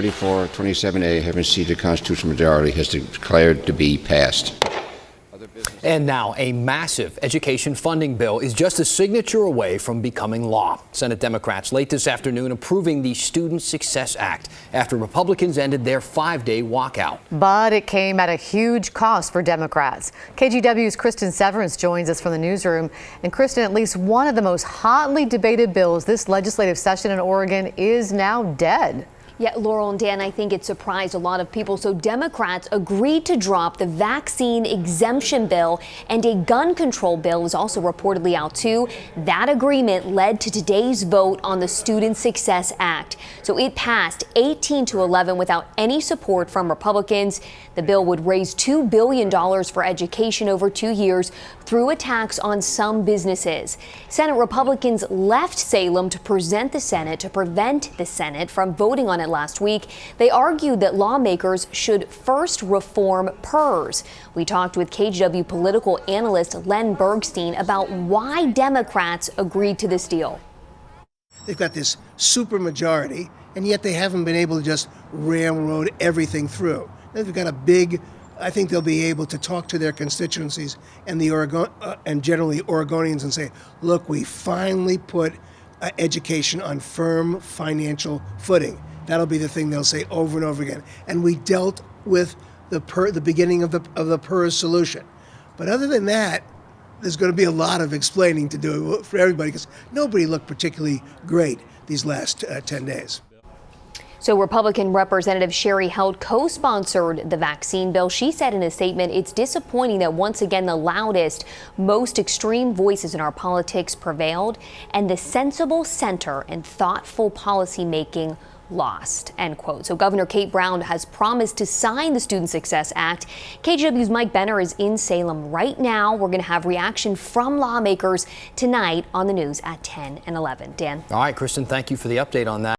3427A, having received a constitutional majority, has declared to be passed. And now a massive education funding bill is just a signature away from becoming law. Senate Democrats late this afternoon approving the Student Success Act after Republicans ended their 5-day walkout. But it came at a huge cost for Democrats. KGW's Kristen Severance joins us from the newsroom. And Kristen, at least one of the most hotly debated bills this legislative session in Oregon is now dead. Yeah, Laurel and Dan, I think it surprised a lot of people. So Democrats agreed to drop the vaccine exemption bill, and a gun control bill is also reportedly out too. That agreement led to today's vote on the Student Success Act. So it passed 18-11 without any support from Republicans. The bill would raise $2 billion for education over 2 years through a tax on some businesses. Senate Republicans left Salem to present the Senate to prevent the Senate from voting on it last week. They argued that lawmakers should first reform PERS. We talked with KGW political analyst Len Bergstein about why Democrats agreed to this deal. They've got this super majority, and yet they haven't been able to just railroad everything through. They've got a big, I think they'll be able to talk to their constituencies and and generally Oregonians and say, look, we finally put education on firm financial footing. That'll be the thing they'll say over and over again. And we dealt with the beginning of the PERS solution. But other than that, there's going to be a lot of explaining to do for everybody because nobody looked particularly great these last 10 days. So Republican Representative Sherry Held co-sponsored the vaccine bill. She said in a statement, it's disappointing that once again the loudest, most extreme voices in our politics prevailed and the sensible center and thoughtful policy making lost, end quote. So Governor Kate Brown has promised to sign the Student Success Act. KGW's Mike Benner is in Salem right now. We're going to have reaction from lawmakers tonight on the news at 10 and 11. Dan. All right, Kristen, thank you for the update on that.